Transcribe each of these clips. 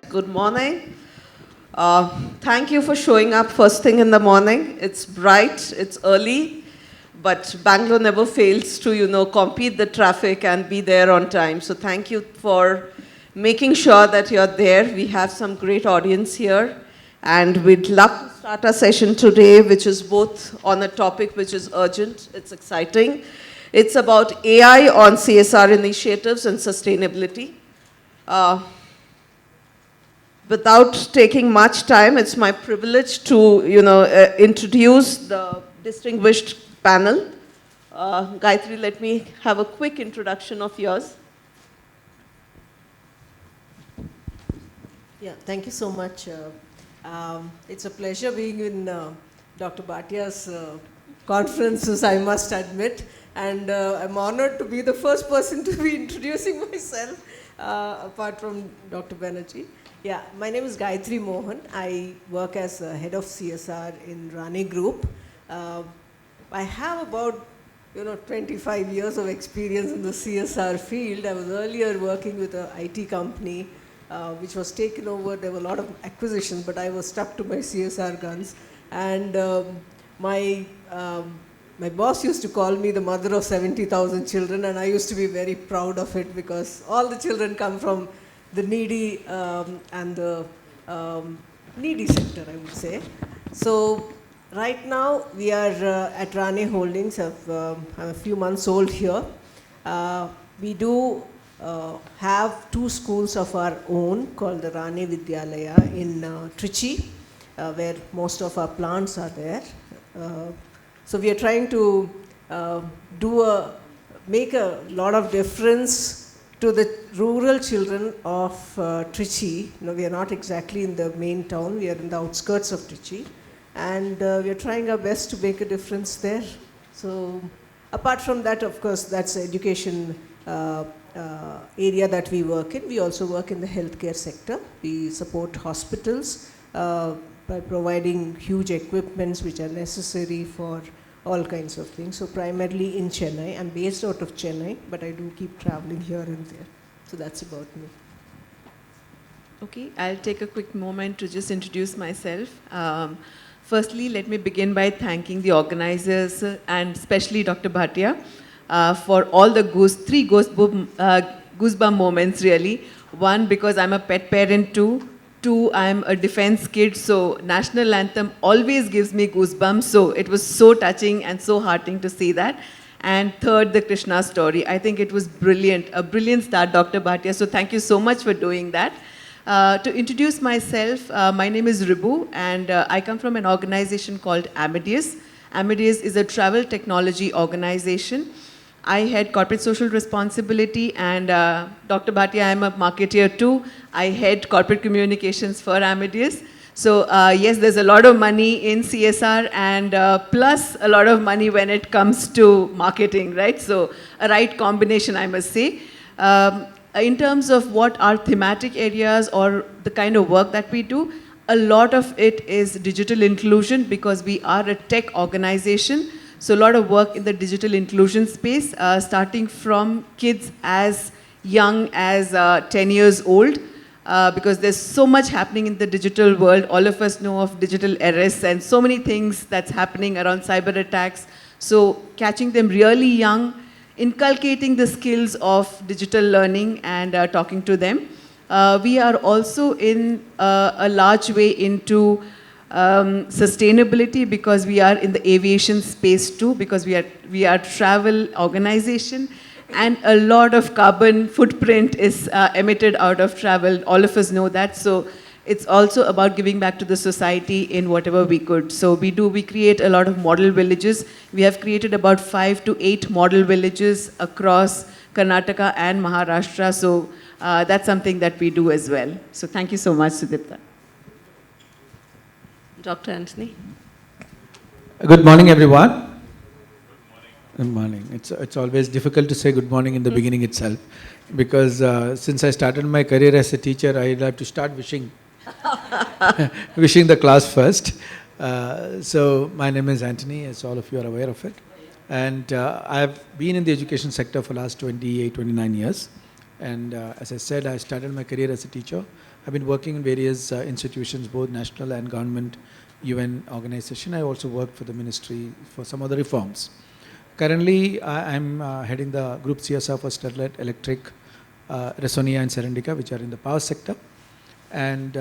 Good morning. Thank you for showing up first thing in the morning. It's bright, it's early, but Bangalore never fails to, compete the traffic and be there on time. So thank you for making sure that you're there. We have some great audience here, and we'd love to start our session today, which is both on a topic which is urgent, it's exciting. It's about AI on CSR initiatives and sustainability. Uh, Without taking much time, it's my privilege to, introduce the distinguished panel. Gayatri, let me have a quick introduction of yours. Yeah, thank you so much. It's a pleasure being in Dr. Bhatia's conferences, I must admit. And I'm honored to be the first person to be introducing myself, apart from Dr. Banerjee. Yeah, my name is Gayatri Mohan. I work as head of CSR in Rani Group. I have about 25 years of experience in the CSR field. I was earlier working with an IT company which was taken over. There were a lot of acquisitions, but I was stuck to my CSR guns. And my boss used to call me the mother of 70,000 children, and I used to be very proud of it because all the children come from the needy and the needy sector, I would say. So right now we are at Rani Holdings. I'm a few months old here. We do have two schools of our own called the Rani Vidyalaya in Trichy, where most of our plants are there. So we are trying to make a lot of difference to the rural children of Trichy. We are not exactly in the main town, we are in the outskirts of Trichy, and we are trying our best to make a difference there. So apart from that, of course, that's the education area that we work in. We also work in the healthcare sector. We support hospitals by providing huge equipments which are necessary for all kinds of things. So primarily in Chennai. I'm based out of Chennai, but I do keep traveling here and there. So that's about me. Okay, I'll take a quick moment to just introduce myself. Firstly, let me begin by thanking the organizers and especially Dr. Bhatia for all the three goosebump moments really. One, because I'm a pet parent too. Two, I'm a defense kid, so national anthem always gives me goosebumps. So it was so touching and so heartening to see that. And third, the Krishna story. I think it was brilliant, a brilliant start, Dr. Bhatia. So thank you so much for doing that. To introduce myself, my name is Ribu, and I come from an organization called Amadeus. Amadeus is a travel technology organization. I head corporate social responsibility, and Dr. Bhatia, I'm a marketeer too. I head corporate communications for Amadeus. So yes, there's a lot of money in CSR, and plus a lot of money when it comes to marketing, right? So a right combination, I must say. In terms of what are thematic areas or the kind of work that we do, a lot of it is digital inclusion because we are a tech organization. So a lot of work in the digital inclusion space, starting from kids as young as 10 years old, because there's so much happening in the digital world. All of us know of digital arrests and so many things that's happening around cyber attacks. So catching them really young, inculcating the skills of digital learning and talking to them. We are also in a large way into sustainability because we are in the aviation space too, because we are travel organization, and a lot of carbon footprint is emitted out of travel. All of us know that. So it's also about giving back to the society in whatever we could. So we create a lot of model villages. We have created about 5 to 8 model villages across Karnataka and Maharashtra. So that's something that we do as well. So thank you so much, Sudipta. Dr. Anthony. Good morning, everyone. Good morning. It's always difficult to say good morning in the beginning itself because since I started my career as a teacher, I have to start wishing the class first. So my name is Anthony, as all of you are aware of it. And I've been in the education sector for the last 28, 29 years. And as I said, I started my career as a teacher. I've been working in various institutions, both national and government, UN organization. I also worked for the ministry for some other reforms. Currently, I'm heading the group CSR for Sterlite Electric, Resonia and Serendika, which are in the power sector. And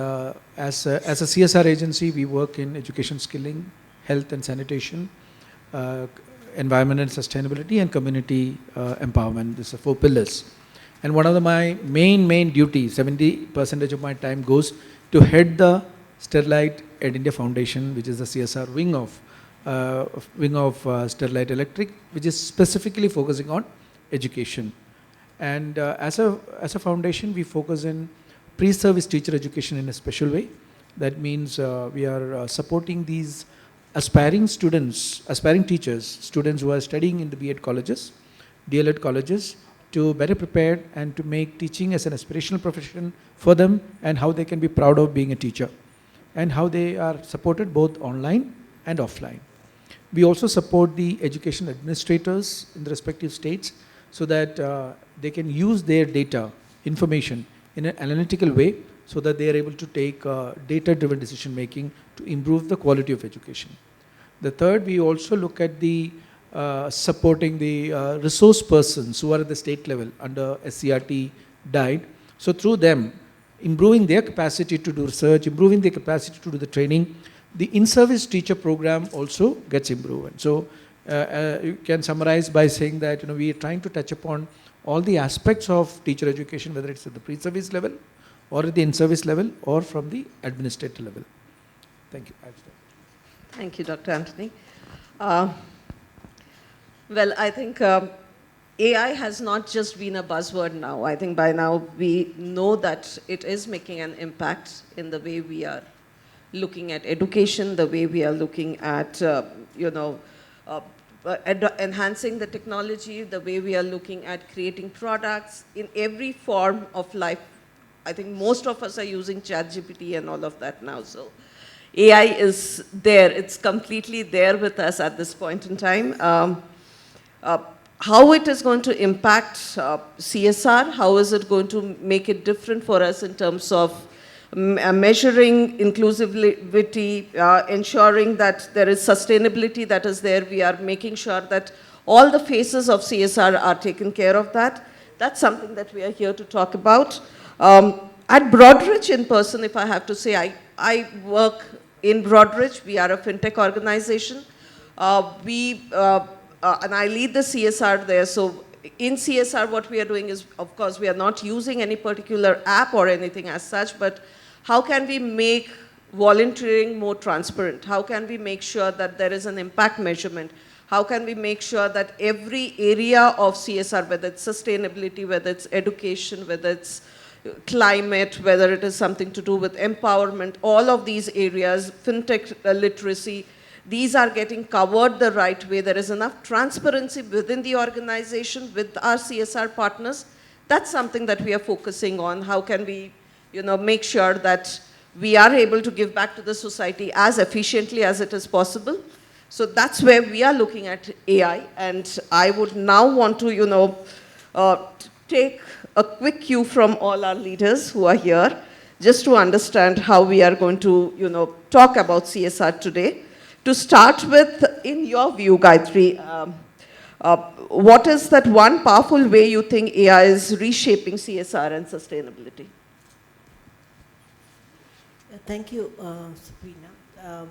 as a CSR agency, we work in education skilling, health and sanitation, environment and sustainability, and community empowerment. These are 4 pillars. And one of my main duties, 70% of my time goes to head the Sterlite Ed India Foundation, which is the CSR wing of Sterlite Electric, which is specifically focusing on education. And as a foundation, we focus in pre-service teacher education in a special way. That means we are supporting these aspiring students, aspiring teachers, students who are studying in the B.Ed colleges, DLED colleges, to better prepare and to make teaching as an aspirational profession for them, and how they can be proud of being a teacher, and how they are supported both online and offline. We also support the education administrators in the respective states so that they can use their data, information in an analytical way, so that they are able to take data-driven decision making to improve the quality of education. The third, we also look at the supporting the resource persons who are at the state level under SCRT DIED. So through them, improving their capacity to do research, improving their capacity to do the training, the in-service teacher program also gets improved. And so you can summarize by saying that we are trying to touch upon all the aspects of teacher education, whether it's at the pre-service level or at the in-service level or from the administrator level. Thank you. Thank you, Dr. Anthony. Well, I think AI has not just been a buzzword now. I think by now we know that it is making an impact in the way we are looking at education, the way we are looking at, enhancing the technology, the way we are looking at creating products in every form of life. I think most of us are using ChatGPT and all of that now. So AI is there. It's completely there with us at this point in time. How it is going to impact CSR, how is it going to make it different for us in terms of measuring inclusivity, ensuring that there is sustainability that is there. We are making sure that all the phases of CSR are taken care of that. That's something that we are here to talk about. At Broadridge in person, if I have to say, I work in Broadridge. We are a fintech organization. And I lead the CSR there. So in CSR, what we are doing is, of course, we are not using any particular app or anything as such, but how can we make volunteering more transparent? How can we make sure that there is an impact measurement? How can we make sure that every area of CSR, whether it's sustainability, whether it's education, whether it's climate, whether it is something to do with empowerment, all of these areas, fintech literacy, these are getting covered the right way. There is enough transparency within the organization with our CSR partners. That's something that we are focusing on. How can we, make sure that we are able to give back to the society as efficiently as it is possible. So that's where we are looking at AI. And I would now want to, take a quick cue from all our leaders who are here, just to understand how we are going to, talk about CSR today. To start with, in your view, Gayatri, what is that one powerful way you think AI is reshaping CSR and sustainability? Thank you, Sabrina.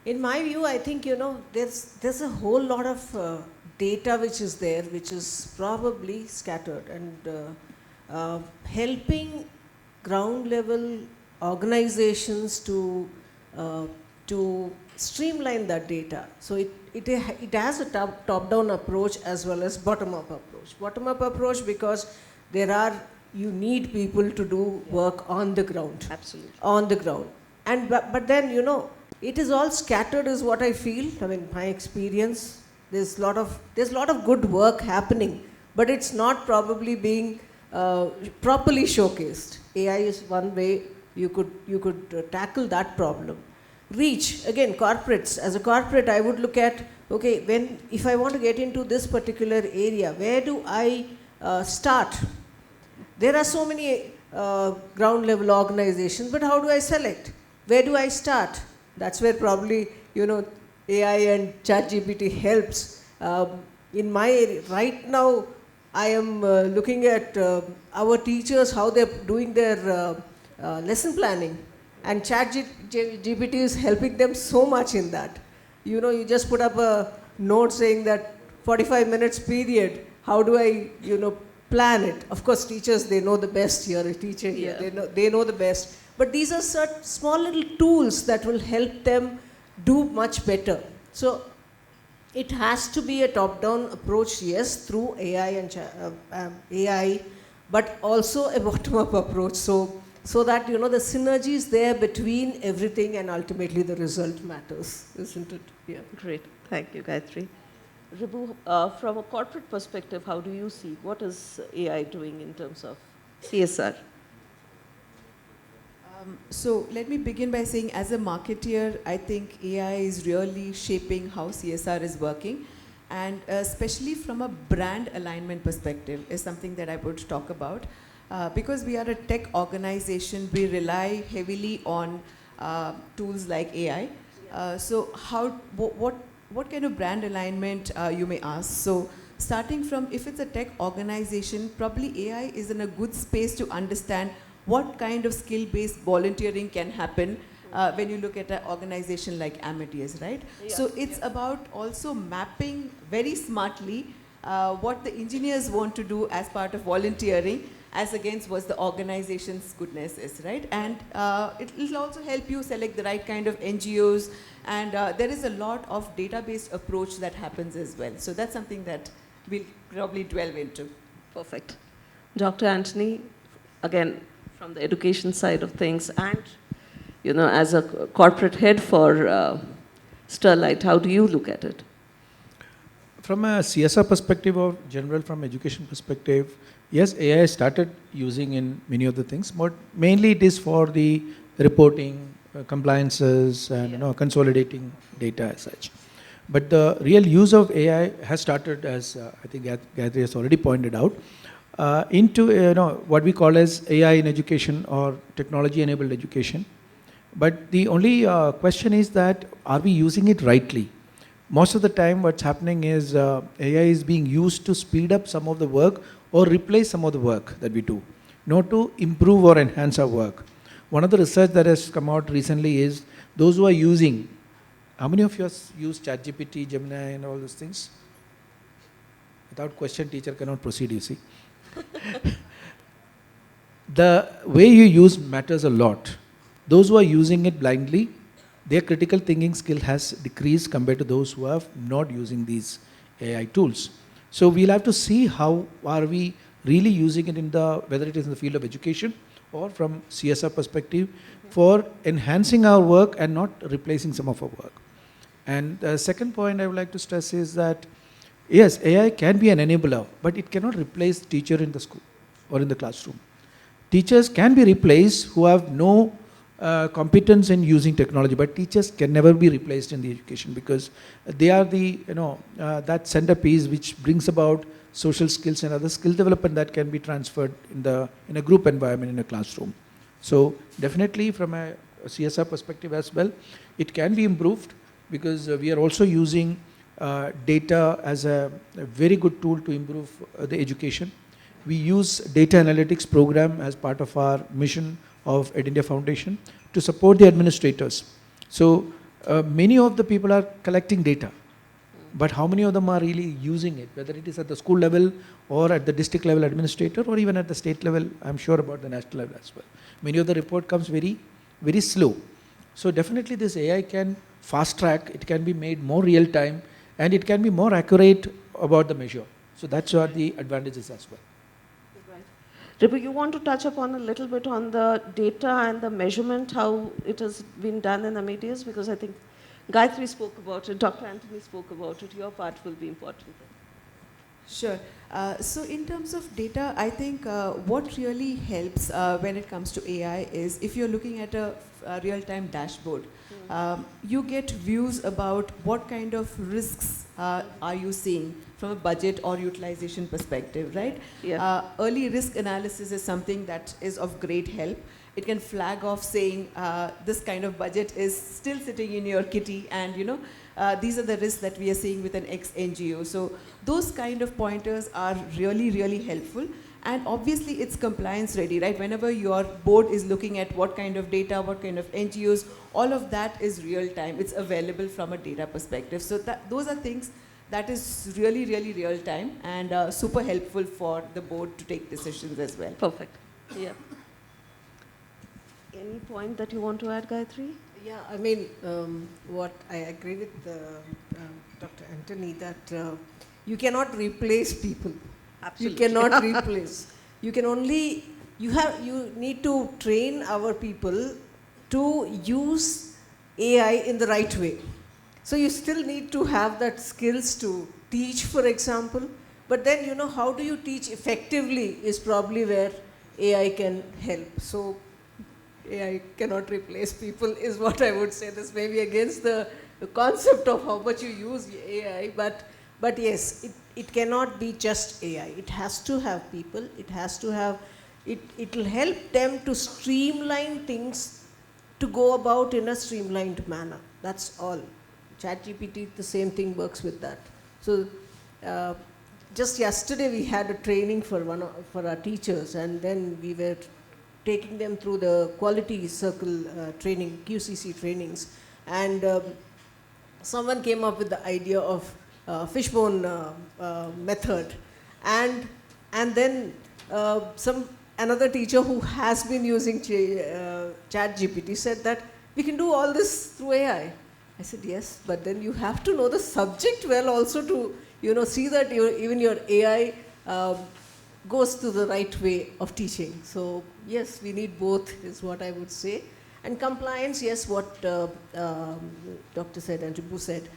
In my view, I think, there's a whole lot of data which is there, which is probably scattered, and helping ground level organizations to streamline that data. So it has a top-down approach as well as bottom-up approach. Bottom-up approach because you need people to do work on the ground. Absolutely. On the ground. But then, it is all scattered is what I feel. I mean, my experience, there's a lot of good work happening, but it's not probably being properly showcased. AI is one way you could tackle that problem. Reach, again, corporates. As a corporate, I would look at, okay, if I want to get into this particular area, where do I start? There are so many ground level organizations, but how do I select? Where do I start? That's where probably, AI and ChatGPT helps. In my area, right now, I am looking at our teachers, how they're doing their lesson planning. And ChatGPT is helping them so much in that. You just put up a note saying that 45 minutes period, how do I, plan it? Of course, teachers, they know the best. You're a teacher here, they know the best. But these are such small little tools that will help them do much better. So it has to be a top-down approach, yes, through AI and AI, but also a bottom-up approach. So that the synergy is there between everything, and ultimately the result matters, isn't it? Yeah. Great. Thank you, Gayatri. Ribu, from a corporate perspective, how do you see what is AI doing in terms of CSR? So let me begin by saying, as a marketeer, I think AI is really shaping how CSR is working, and especially from a brand alignment perspective is something that I would talk about. Because we are a tech organization, we rely heavily on tools like AI. So what kind of brand alignment, you may ask? So starting from, if it's a tech organization, probably AI is in a good space to understand what kind of skill-based volunteering can happen when you look at an organization like Amadeus, right? Yeah. So it's about also mapping very smartly what the engineers want to do as part of volunteering as against what the organization's goodness is, right? And it will also help you select the right kind of NGOs, and there is a lot of database approach that happens as well. So that's something that we'll probably delve into. Perfect. Dr. Anthony, again, from the education side of things, and as a corporate head for Sterlite, how do you look at it? From a CSR perspective or general from education perspective, yes, AI started using in many of the things, but mainly it is for the reporting, compliances, and consolidating data as such. But the real use of AI has started, as I think Gayatri has already pointed out, into what we call as AI in education or technology-enabled education. But the only question is that, are we using it rightly? Most of the time what's happening is AI is being used to speed up some of the work or replace some of the work that we do, not to improve or enhance our work. One of the research that has come out recently is those who are using, how many of you have used ChatGPT, Gemini and all those things? Without question, teacher cannot proceed, you see. The way you use matters a lot. Those who are using it blindly, their critical thinking skill has decreased compared to those who are not using these AI tools. So we'll have to see how are we really using it whether it is in the field of education or from CSR perspective for enhancing our work and not replacing some of our work. And the second point I would like to stress is that, yes, AI can be an enabler, but it cannot replace teacher in the school or in the classroom. Teachers can be replaced who have no competence in using technology, but teachers can never be replaced in the education because they are the, that centerpiece which brings about social skills and other skill development that can be transferred in a group environment in a classroom. So definitely from a CSR perspective as well, it can be improved because we are also using data as a very good tool to improve the education. We use data analytics program as part of our mission of EdIndia Foundation to support the administrators. So many of the people are collecting data, but how many of them are really using it, whether it is at the school level or at the district level administrator or even at the state level, I'm sure about the national level as well. Many of the report comes very, very slow. So definitely this AI can fast track, it can be made more real time, and it can be more accurate about the measure. So that's what the advantages as well. Ribu, you want to touch upon a little bit on the data and the measurement, how it has been done in Amadeus? Because I think Gayatri spoke about it, Dr. Anthony spoke about it, your part will be important. Sure. So in terms of data, I think what really helps when it comes to AI is if you're looking at a real-time dashboard, you get views about what kind of risks are you seeing from a budget or utilization perspective, right? Yeah. Early risk analysis is something that is of great help. It can flag off saying this kind of budget is still sitting in your kitty, and these are the risks that we are seeing with an X NGO. So those kind of pointers are really, really helpful. And obviously it's compliance ready, right? Whenever your board is looking at what kind of data, what kind of NGOs, all of that is real time. It's available from a data perspective. So those are things that is really, really real time and super helpful for the board to take decisions as well. Perfect. Yeah. Any point that you want to add, Gayatri? Yeah, I mean, what I agree with Dr. Anthony that you cannot replace people. Absolutely. You cannot replace. You can only, you need to train our people to use AI in the right way. So you still need to have that skills to teach, for example, but then how do you teach effectively is probably where AI can help. So AI cannot replace people is what I would say. This may be against the concept of how much you use AI, but yes, it cannot be just AI. It has to have people. It has to have, it will help them to streamline things, to go about in a streamlined manner. That's all. ChatGPT, the same thing works with that. So just yesterday we had a training for our teachers, and then we were taking them through the quality circle training, QCC trainings, and someone came up with the idea of fishbone method, and then another teacher who has been using ChatGPT said that we can do all this through AI. I said yes, but then you have to know the subject well also to see that even your AI goes to the right way of teaching. So yes, we need both is what I would say. And compliance, yes, what Dr. said and Ribu said.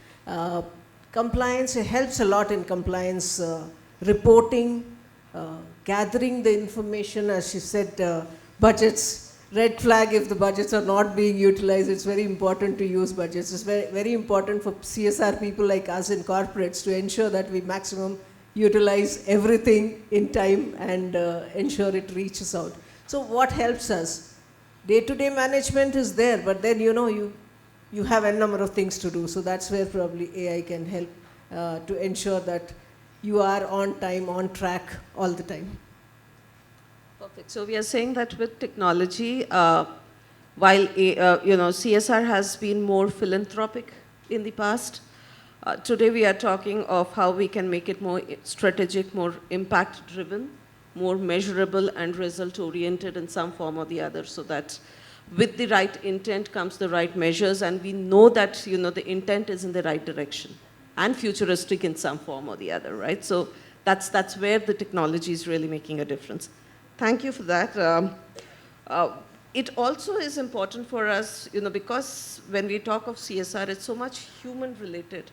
Compliance helps a lot in compliance reporting, gathering the information, as she said, budgets, red flag if the budgets are not being utilized. It's very important to use budgets. It's very, very important for CSR people like us in corporates to ensure that we maximum utilize everything in time and ensure it reaches out. So what helps us? Day-to-day management is there, but then you have a number of things to do. So that's where probably AI can help to ensure that you are on time, on track all the time. Perfect. So we are saying that with technology, while CSR has been more philanthropic in the past, today we are talking of how we can make it more strategic, more impact-driven, more measurable and result-oriented in some form or the other, so that with the right intent comes the right measures, and we know that the intent is in the right direction and futuristic in some form or the other, right? So that's where the technology is really making a difference. Thank you for that. It also is important for us, because when we talk of CSR, it's so much human-related.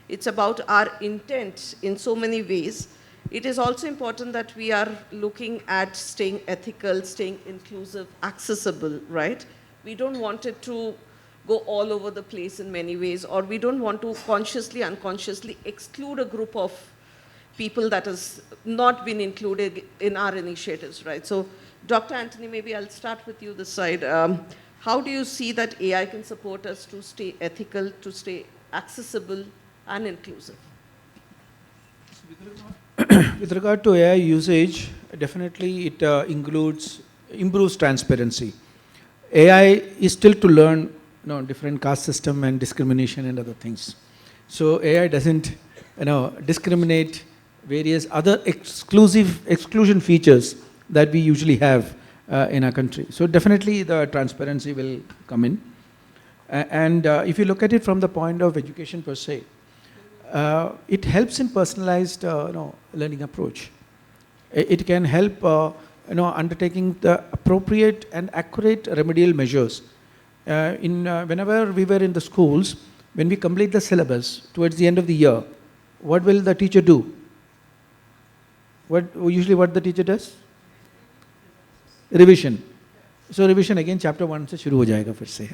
It's about our intent in so many ways. It is also important that we are looking at staying ethical, staying inclusive, accessible, right? We don't want it to go all over the place in many ways, or we don't want to consciously, unconsciously exclude a group of people that has not been included in our initiatives, right? So, Dr. Anthony, maybe I'll start with you this side. How do you see that AI can support us to stay ethical, to stay accessible and inclusive? With regard to AI usage, definitely it improves transparency. AI is still to learn different caste system and discrimination and other things. So AI doesn't discriminate various other exclusion features that we usually have in our country. So definitely the transparency will come in. And if you look at it from the point of education per se, it helps in personalized learning approach. It can help undertaking the appropriate and accurate remedial measures. Whenever we were in the schools, when we complete the syllabus towards the end of the year, what will the teacher do? Usually what the teacher does? Revision. So revision again, chapter 1 से शुरू हो जाएगा फिर से,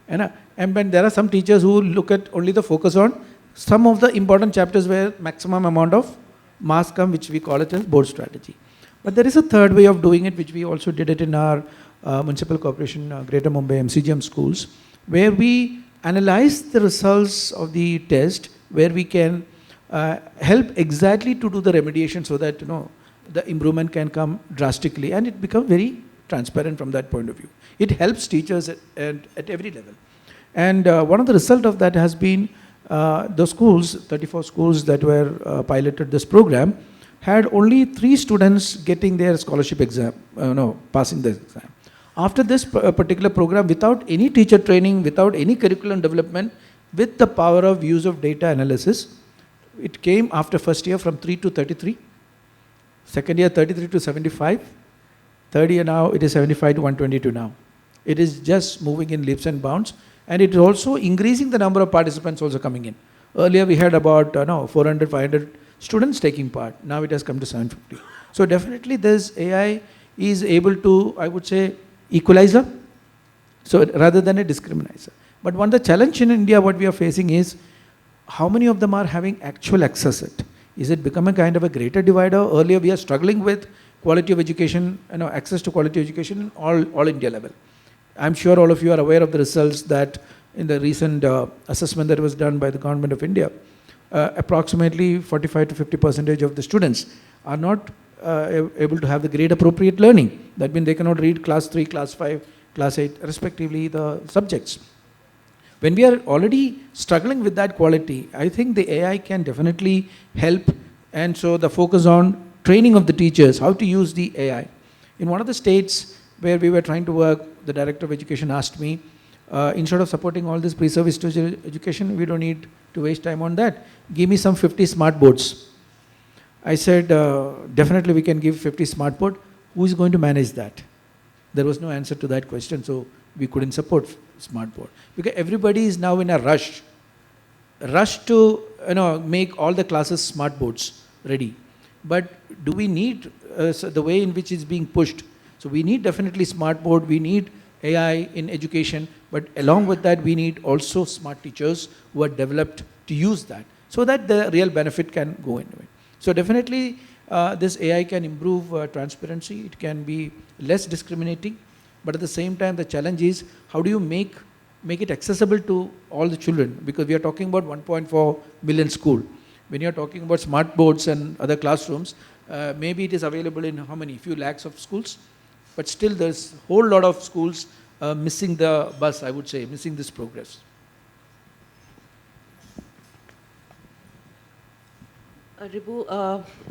है ना? And when there are some teachers who look at only the focus on some of the important chapters where maximum amount of marks come, which we call it as board strategy. But there is a third way of doing it, which we also did it in our municipal corporation, Greater Mumbai MCGM schools, where we analyze the results of the test, where we can help exactly to do the remediation so that the improvement can come drastically, and it becomes very transparent from that point of view. It helps teachers at every level. And one of the result of that has been the schools, 34 schools that were piloted this program, had only 3 students getting their scholarship exam, passing the exam. After this particular program, without any teacher training, without any curriculum development, with the power of use of data analysis, it came after first year from 3 to 33, second year 33 to 75, third year now it is 75 to 122 now. It is just moving in leaps and bounds, and it is also increasing the number of participants also coming in. Earlier we had about 400, 500 students taking part. Now it has come to 750. So definitely this AI is able to, I would say, equalizer, so rather than a discriminator. But one of the challenge in India what we are facing is how many of them are having actual access it. Is it becoming kind of a greater divider? Earlier we are struggling with quality of education, access to quality education in all India level. I'm sure all of you are aware of the results that in the recent assessment that was done by the government of India, approximately 45 to 50% of the students are not able to have the grade appropriate learning. That means they cannot read class 3, class 5, class 8, respectively the subjects. When we are already struggling with that quality, I think the AI can definitely help, and so the focus on training of the teachers, how to use the AI. In one of the states where we were trying to work, the director of education asked me, instead of supporting all this pre-service teacher education, we don't need to waste time on that. Give me some 50 smart boards. I said, definitely we can give 50 smart board. Who is going to manage that? There was no answer to that question, so we couldn't support smart board. Because everybody is now in a rush to make all the classes smart boards ready. But do we need the way in which it's being pushed? So we need definitely smart board, we need AI in education, but along with that we need also smart teachers who are developed to use that, so that the real benefit can go into it. So definitely this AI can improve transparency, it can be less discriminating, but at the same time the challenge is how do you make it accessible to all the children, because we are talking about 1.4 million school. When you are talking about smart boards and other classrooms, maybe it is available in how many? Few lakhs of schools, but still there's a whole lot of schools missing the bus, I would say, missing this progress. Ribu,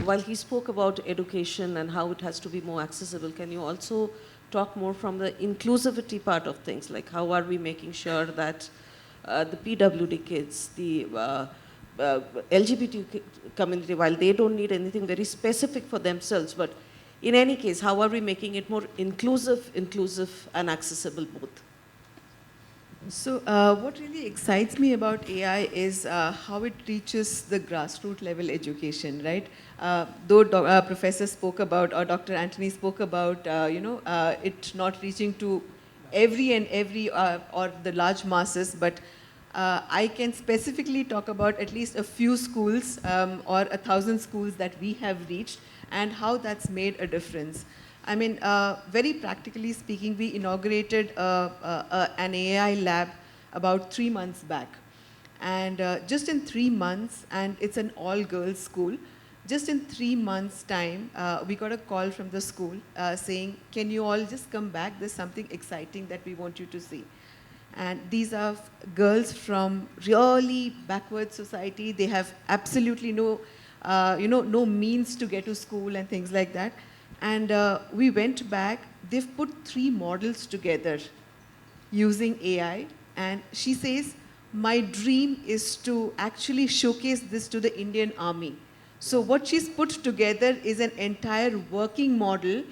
while he spoke about education and how it has to be more accessible, can you also talk more from the inclusivity part of things? Like how are we making sure that the PWD kids, the LGBT community, while they don't need anything very specific for themselves, but in any case, how are we making it more inclusive and accessible both? So what really excites me about AI is how it reaches the grassroots level education, right? Though Professor spoke about, or Dr. Anthony spoke about, it not reaching to every or the large masses, but I can specifically talk about at least a few schools or 1,000 schools that we have reached and how that's made a difference. I mean, very practically speaking, we inaugurated an AI lab about 3 months back. And just in 3 months, and it's an all-girls school, just in 3 months' time, we got a call from the school saying, can you all just come back? There's something exciting that we want you to see. And these are girls from really backward society. They have absolutely no, no means to get to school and things like that. And we went back, they've put 3 models together using AI. And she says, my dream is to actually showcase this to the Indian Army. So what she's put together is an entire working model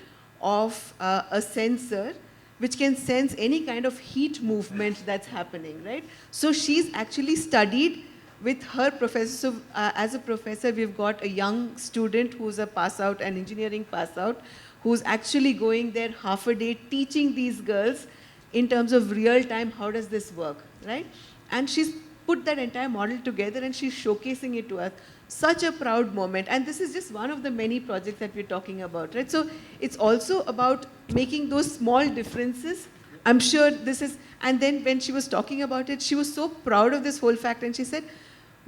of a sensor which can sense any kind of heat movement that's happening, right? So she's actually studied with her professor, so as a professor, we've got a young student who's a pass out, an engineering pass out, who's actually going there half a day teaching these girls in terms of real time, how does this work, right? And she's put that entire model together and she's showcasing it to us. Such a proud moment. And this is just one of the many projects that we're talking about, right? So it's also about making those small differences. I'm sure this is, and then when she was talking about it, she was so proud of this whole fact and she said,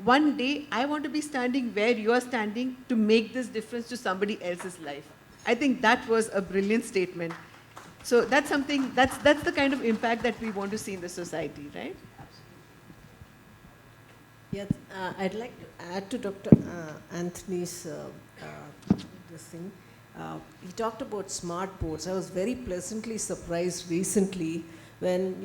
one day I want to be standing where you are standing to make this difference to somebody else's life. I think that was a brilliant statement. So that's something, that's the kind of impact that we want to see in the society, right? Yes, I'd like to add to Dr. Anthony's this thing. He talked about smart boards. I was very pleasantly surprised recently when,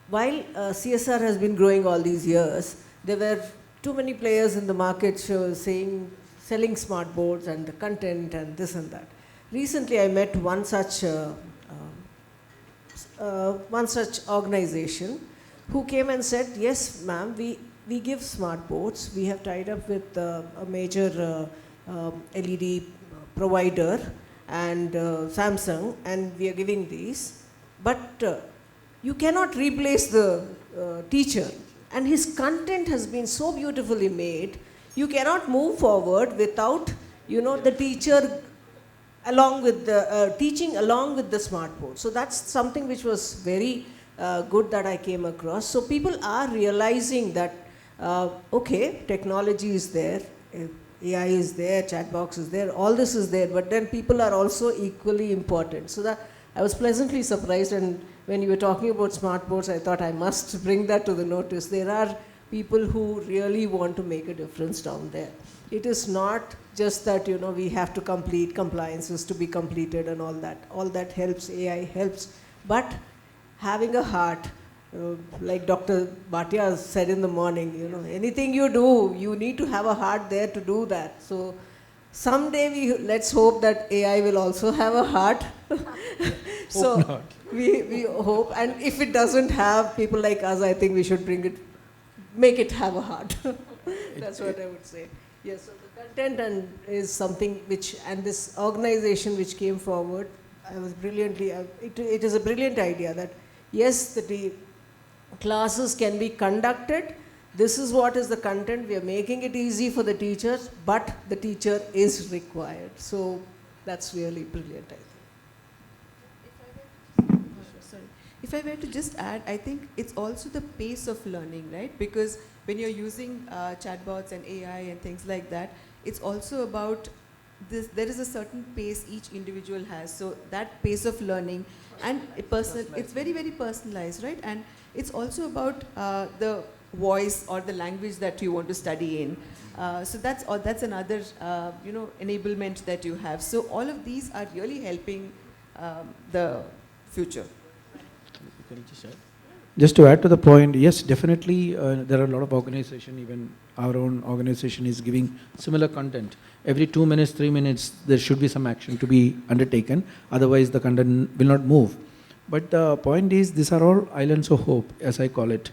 while CSR has been growing all these years, there were too many players in the market selling smart boards and the content and this and that. Recently, I met one such organization who came and said, yes, ma'am, we give smart boards. We have tied up with a major LED provider and Samsung, and we are giving these. But you cannot replace the teacher. And his content has been so beautifully made, you cannot move forward without, the teacher along with the teaching along with the smart board. So that's something which was very good that I came across. So people are realizing that, okay, technology is there, AI is there, chat box is there, all this is there, but then people are also equally important. So that I was pleasantly surprised, and when you were talking about smart boards, I thought I must bring that to the notice. There are people who really want to make a difference down there. It is not just that, we have to complete compliances to be completed and all that. All that helps, AI helps, but having a heart, like Dr. Bhatia said in the morning, anything you do, you need to have a heart there to do that. So someday let's hope that AI will also have a heart. So we hope, and if it doesn't have people like us, I think we should make it have a heart. That's what I would say. Yes, so the content is something which, and this organization which came forward, I was brilliantly, it is a brilliant idea that yes, the classes can be conducted. This is what is the content. We are making it easy for the teachers, but the teacher is required. So that's really brilliant, I think. If I were to just add, I think it's also the pace of learning, right? Because when you're using chatbots and AI and things like that, it's also about this, there is a certain pace each individual has. So that pace of learning and it's very, very personalized, right? And it's also about the voice or the language that you want to study in. So that's another, enablement that you have. So all of these are really helping the future. Just to add to the point, yes, definitely there are a lot of organizations, even our own organization is giving similar content. Every 2 minutes, 3 minutes, there should be some action to be undertaken, otherwise the content will not move. But the point is, these are all islands of hope, as I call it.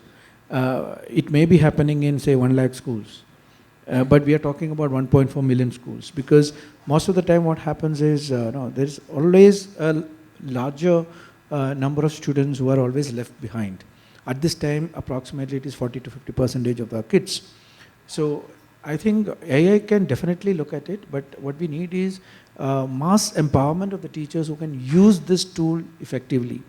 It may be happening in, say, 1 lakh schools, but we are talking about 1.4 million schools, because most of the time what happens is, there's always a larger number of students who are always left behind. At this time, approximately it is 40 to 50% of the kids. So I think AI can definitely look at it, but what we need is mass empowerment of the teachers who can use this tool effectively.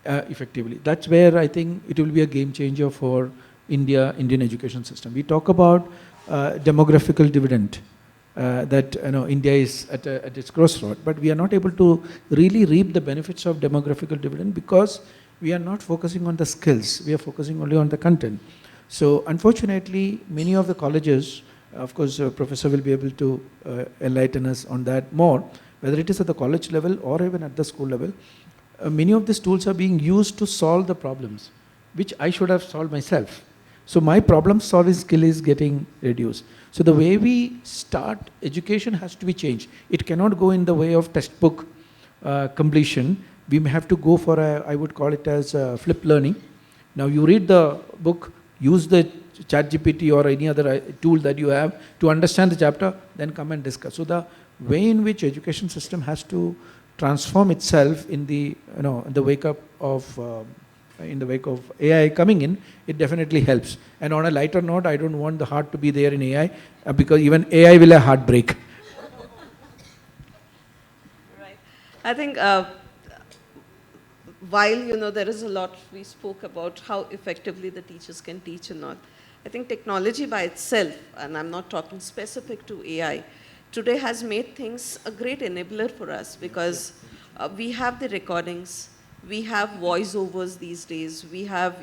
That's where I think it will be a game changer for Indian education system. We talk about demographical dividend. That India is at its crossroad, but we are not able to really reap the benefits of demographical dividend because we are not focusing on the skills, we are focusing only on the content. So unfortunately, many of the colleges, of course Professor will be able to enlighten us on that more, whether it is at the college level or even at the school level, many of these tools are being used to solve the problems, which I should have solved myself. So my problem solving skill is getting reduced. So the way we start education has to be changed. It cannot go in the way of textbook completion. We may have to go for I would call it as flip learning. Now you read the book, use the ChatGPT or any other tool that you have to understand the chapter, then come and discuss. So the way in which education system has to transform itself in the, in the wake of AI coming in, it definitely helps. And on a lighter note, I don't want the heart to be there in AI, because even AI will have heartbreak. Right. I think while there is a lot we spoke about how effectively the teachers can teach and all, I think technology by itself, and I'm not talking specific to AI, today has made things a great enabler for us, because we have the recordings, we have voiceovers these days, we have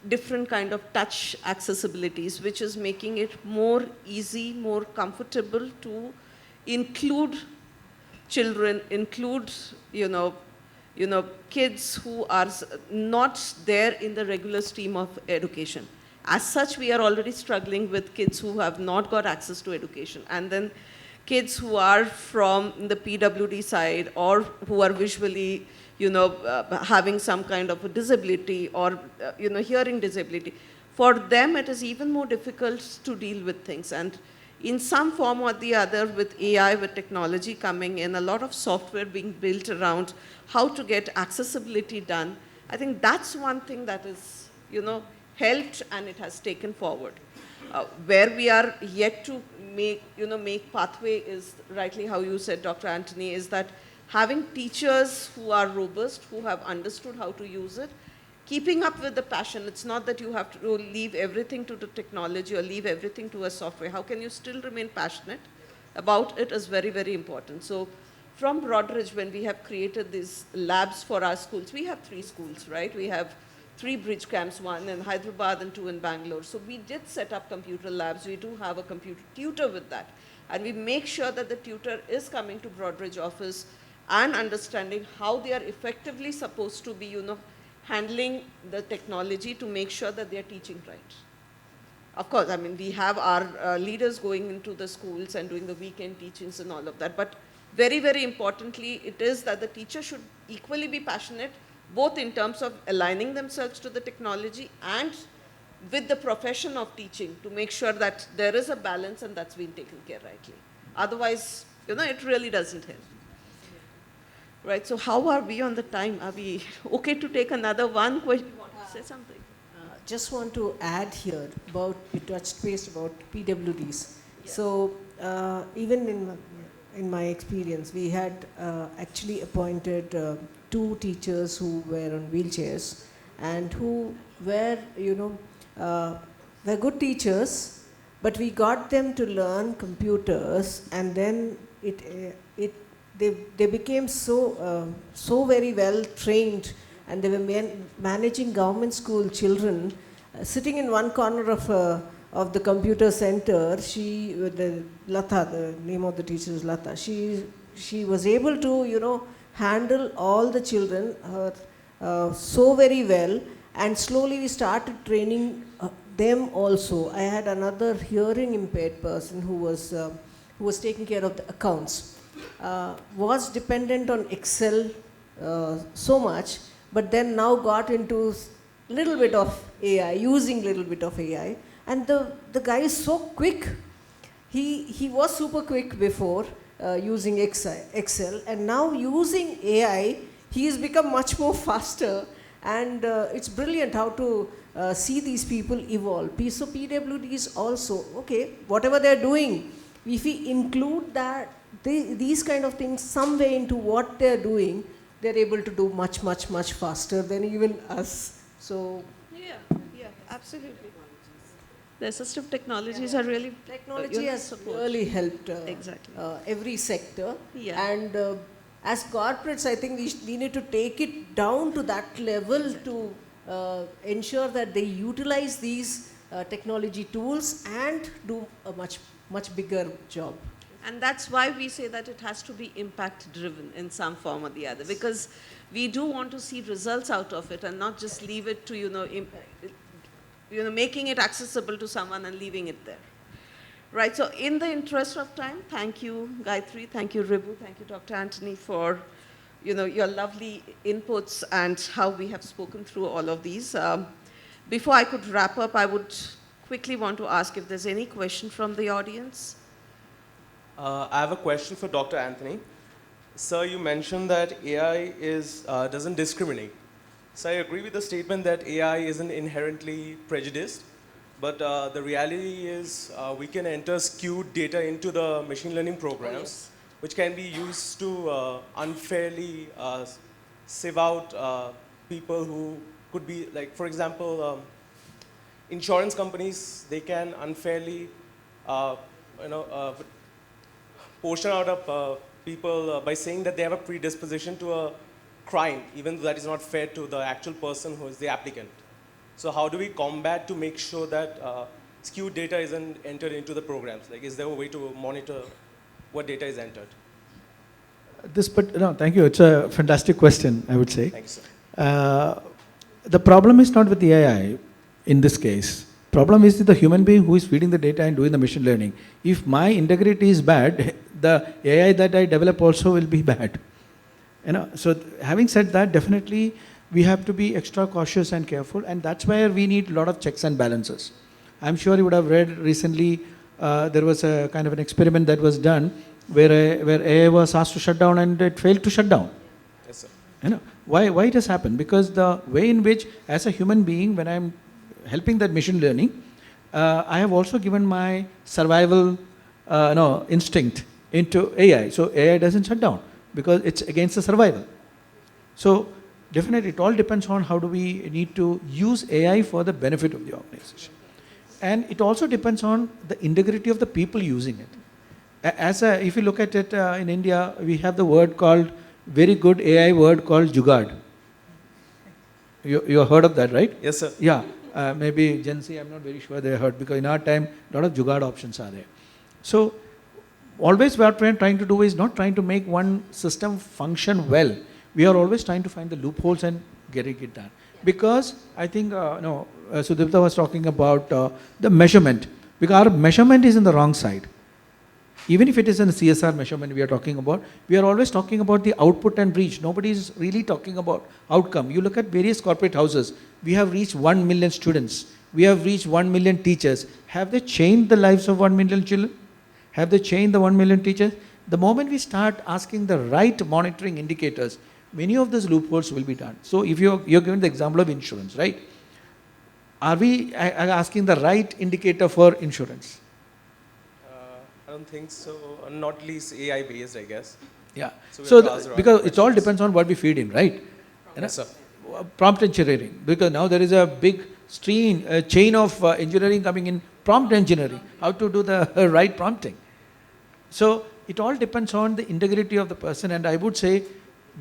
different kind of touch accessibilities, which is making it more easy, more comfortable to include children, include kids who are not there in the regular stream of education. As such, we are already struggling with kids who have not got access to education, and then kids who are from the PWD side, or who are visually having some kind of a disability, or hearing disability. For them, it is even more difficult to deal with things. And in some form or the other, with AI, with technology coming in, a lot of software being built around how to get accessibility done, I think that's one thing that is, helped, and it has taken forward. Where we are yet to make pathway is, rightly how you said, Dr. Anthony, is that having teachers who are robust, who have understood how to use it, keeping up with the passion. It's not that you have to leave everything to the technology or leave everything to a software. How can you still remain passionate about it is very, very important. So from Broadridge, when we have created these labs for our schools, we have 3 schools, right? We have 3 bridge camps, 1 in Hyderabad and 2 in Bangalore. So we did set up computer labs. We do have a computer tutor with that. And we make sure that the tutor is coming to Broadridge office and understanding how they are effectively supposed to be, handling the technology to make sure that they are teaching right. Of course, I mean, we have our leaders going into the schools and doing the weekend teachings and all of that. But very, very importantly, it is that the teacher should equally be passionate, both in terms of aligning themselves to the technology and with the profession of teaching, to make sure that there is a balance and that's being taken care rightly. Otherwise, it really doesn't help. Right, so how are we on the time? Are we okay to take another one question? You want to say something? Just want to add here about, you touched base about PWDs. Yes. So even in my experience, we had actually appointed 2 teachers who were on wheelchairs and who were, were good teachers, but we got them to learn computers, and then they became so very well trained, and they were managing government school children, sitting in one corner of the computer center. Lata, the name of the teacher is Lata. She was able to handle all the children so very well, and slowly we started training them also. I had another hearing impaired person who was taking care of the accounts. Was dependent on Excel so much, but then now got into little bit of AI, using little bit of AI, and the guy is so quick. He was super quick before using Excel, and now using AI, he has become much more faster, and it's brilliant how to see these people evolve. So PWDs also, okay, whatever they're doing, if we include that, these kind of things some way into what they're doing, they're able to do much, much, much faster than even us. So yeah, absolutely. The assistive technologies are really technology has really helped exactly every sector. Yeah. And as corporates, I think we need to take it down to that level, exactly, to ensure that they utilize these technology tools and do a much bigger job. And that's why we say that it has to be impact driven in some form or the other, because we do want to see results out of it and not just leave it to making it accessible to someone and leaving it there. Right, so in the interest of time, thank you, Gayatri, thank you, Ribu, thank you, Dr. Anthony, for your lovely inputs and how we have spoken through all of these. Before I could wrap up, I would quickly want to ask if there's any question from the audience. I have a question for Dr. Anthony. Sir, you mentioned that AI doesn't discriminate. So I agree with the statement that AI isn't inherently prejudiced, but the reality is we can enter skewed data into the machine learning programs, which can be used to unfairly sieve out people who could be, like, for example, insurance companies, they can unfairly, portion out of people by saying that they have a predisposition to a crime, even though that is not fair to the actual person who is the applicant. So how do we combat to make sure that skewed data isn't entered into the programs? Like, is there a way to monitor what data is entered? No, thank you. It's a fantastic question, I would say. Thank you, sir. The problem is not with the AI in this case. Problem is with the human being who is feeding the data and doing the machine learning. If my integrity is bad, the AI that I develop also will be bad. So having said that, definitely we have to be extra cautious and careful, and that's where we need a lot of checks and balances. I'm sure you would have read recently, there was a kind of an experiment that was done where AI was asked to shut down and it failed to shut down. Yes, sir. Why it has happened? Because the way in which, as a human being, when I'm helping that machine learning, I have also given my survival instinct into AI. So AI doesn't shut down because it's against the survival. So definitely it all depends on how do we need to use AI for the benefit of the organization. And it also depends on the integrity of the people using it. If you look at it in India, we have the word called, very good AI word called Jugaad. You heard of that, right? Yes, sir. Yeah. Maybe Gen Z, I'm not very sure they heard, because in our time, a lot of Jugaad options are there. So always what we are trying to do is not trying to make one system function well. We are always trying to find the loopholes and getting it done. Because I think, Sudipta was talking about the measurement. Because our measurement is in the wrong side. Even if it is a CSR measurement we are talking about, we are always talking about the output and reach. Nobody is really talking about outcome. You look at various corporate houses. We have reached 1 million students. We have reached 1 million teachers. Have they changed the lives of 1 million children? Have they changed the 1 million teachers? The moment we start asking the right monitoring indicators, many of those loopholes will be done. So if you're given the example of insurance, right? Are we asking the right indicator for insurance? I don't think so. Not least AI based, I guess. Yeah. So because it all depends on what we feed in, right? Yes, sir. Prompt engineering. Because now there is a big chain of engineering coming in, prompt engineering, how to do the right prompting. So it all depends on the integrity of the person, and I would say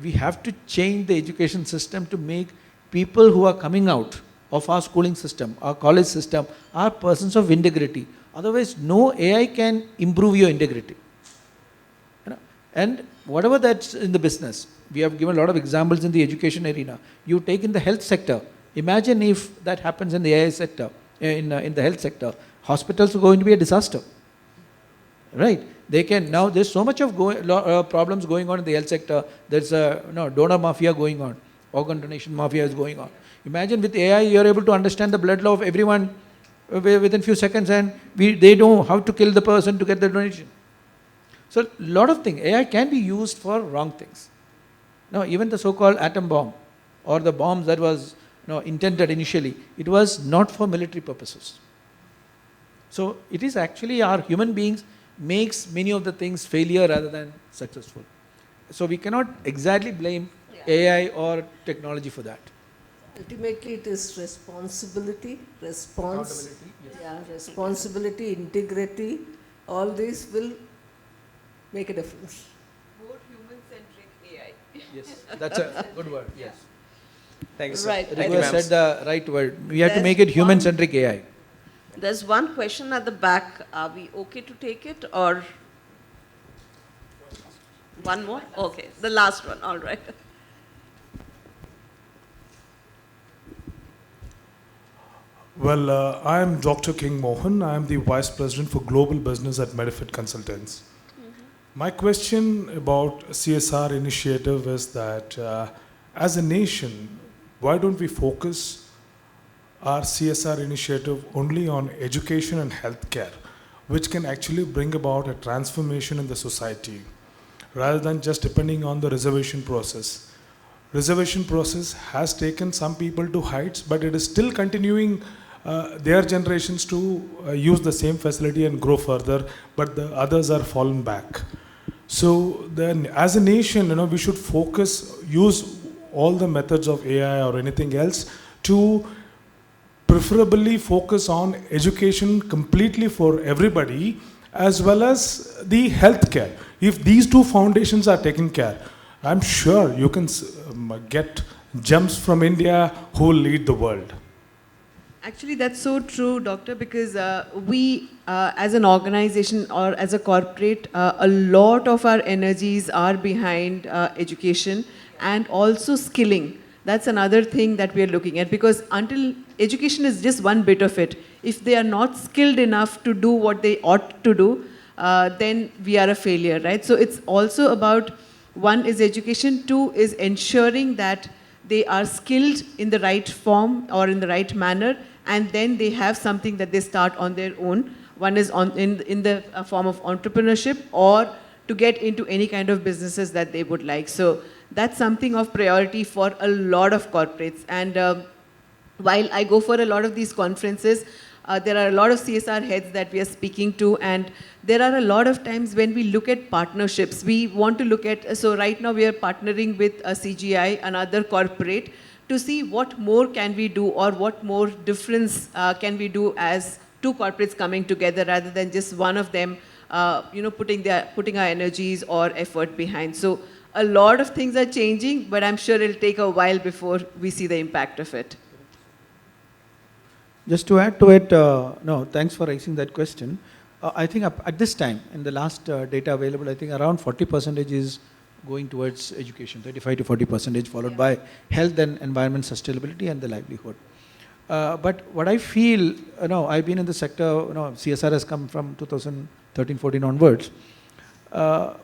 we have to change the education system to make people who are coming out of our schooling system, our college system, are persons of integrity. Otherwise, no AI can improve your integrity. And whatever that's in the business, we have given a lot of examples in the education arena. You take in the health sector, imagine if that happens in the AI sector, in the health sector, hospitals are going to be a disaster. Right? Now there's so much of problems going on in the health sector. There's a donor mafia going on, organ donation mafia is going on. Imagine with AI, you're able to understand the blood law of everyone within few seconds, and they know how to kill the person to get the donation. So a lot of things, AI can be used for wrong things. Now even the so-called atom bomb, or the bombs that was intended initially, it was not for military purposes. So it is actually our human beings makes many of the things failure rather than successful. So we cannot exactly blame AI or technology for that. Ultimately, it is responsibility, responsibility, integrity. All these will make a difference. More human-centric AI. Yes, that's a good word. Yes. Thank you, sir. Right. Thank you, You ma'am. said the right word. We have to There's make it human-centric AI. There's one question at the back. Are we okay to take it, or one more? Okay, the last one, all right. Well, I am Dr. King Mohan. I am the Vice President for Global Business at Medifit Consultants. My question about CSR initiative is that as a nation, why don't we focus our CSR initiative only on education and healthcare, which can actually bring about a transformation in the society, rather than just depending on the reservation process. Reservation process has taken some people to heights, but it is still continuing their generations to use the same facility and grow further, but the others are fallen back. So then, as a nation, we should use all the methods of AI or anything else to preferably focus on education completely for everybody, as well as the healthcare. If these two foundations are taken care, I'm sure you can get gems from India who will lead the world. Actually, that's so true, Doctor, because we, as an organization or as a corporate, a lot of our energies are behind education and also skilling. That's another thing that we are looking at, because until education is just one bit of it, if they are not skilled enough to do what they ought to do, then we are a failure, right? So it's also about, one is education, two is ensuring that they are skilled in the right form or in the right manner, and then they have something that they start on their own. One is in the form of entrepreneurship, or to get into any kind of businesses that they would like. So that's something of priority for a lot of corporates. And while I go for a lot of these conferences, there are a lot of CSR heads that we are speaking to, and there are a lot of times when we look at partnerships, we want to look at, so right now we are partnering with CGI, another corporate, to see what more can we do, or what more difference can we do as two corporates coming together, rather than just one of them putting our energies or effort behind. So a lot of things are changing, but I'm sure it'll take a while before we see the impact of it. Just to add to it, no, thanks for raising that question. I think at this time, in the last data available, I think around 40% is going towards education, 35 to 40%, followed by health and environment sustainability and the livelihood. But what I feel, I've been in the sector, CSR has come from 2013-14 onwards.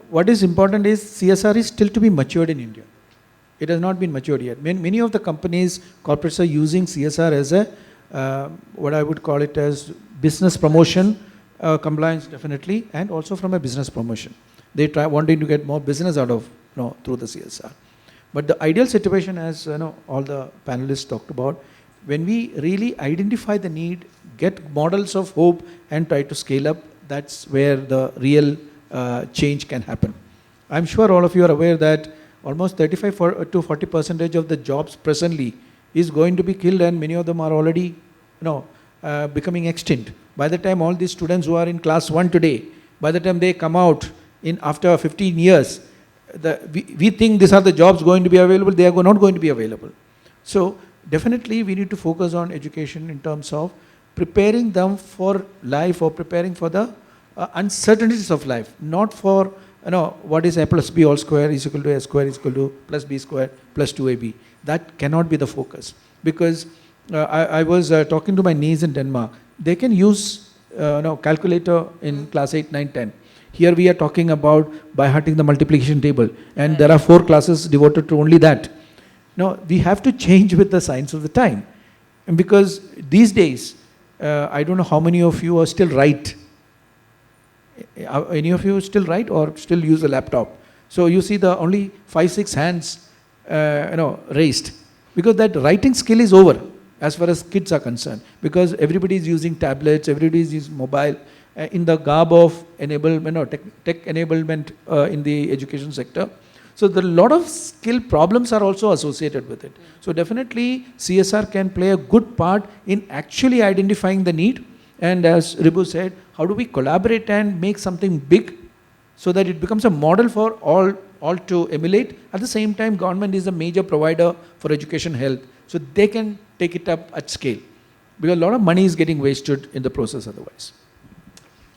What is important is CSR is still to be matured in India. It has not been matured yet. Many of the companies, corporates are using CSR as a, what I would call it as business promotion, compliance definitely, and also from a business promotion. They try wanting to get more business out of, through the CSR. But the ideal situation, as all the panelists talked about, when we really identify the need, get models of hope and try to scale up, that's where the real change can happen. I'm sure all of you are aware that almost 35 to 40% of the jobs presently is going to be killed, and many of them are already becoming extinct. By the time all these students who are in class 1 today, by the time they come out in after 15 years, we think these are the jobs going to be available, they are not going to be available. So definitely we need to focus on education in terms of preparing them for life, or preparing for the uncertainties of life, not for what is a plus b all square is equal to a square is equal to plus b square plus 2ab. That cannot be the focus, because I was talking to my niece in Denmark. They can use calculator in class 8, 9, 10. Here we are talking about by hearting the multiplication table, and there are 4 classes devoted to only that. Now we have to change with the science of the time, and because these days, I don't know how many of you are still right. Any of you still write or still use a laptop? So you see the only 5-6 hands raised, because that writing skill is over as far as kids are concerned, because everybody is using tablets, everybody is using mobile in the garb of enablement, tech enablement in the education sector. So a lot of skill problems are also associated with it. So definitely CSR can play a good part in actually identifying the need, and as Ribu said, how do we collaborate and make something big so that it becomes a model for all to emulate. At the same time, government is a major provider for education health, so they can take it up at scale, because a lot of money is getting wasted in the process otherwise.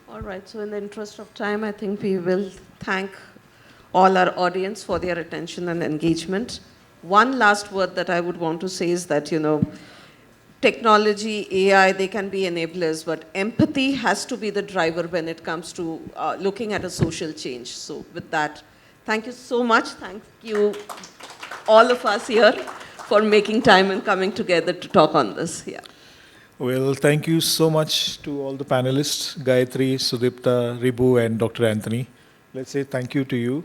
All right, so in the interest of time, I think we will thank all our audience for their attention and engagement. One last word that I would want to say is that, technology, AI, they can be enablers, but empathy has to be the driver when it comes to looking at a social change. So with that, thank you so much. Thank you, all of us here, for making time and coming together to talk on this. Yeah. Well, thank you so much to all the panelists, Gayatri, Sudipta, Ribu, and Dr. Anthony. Let's say thank you to you.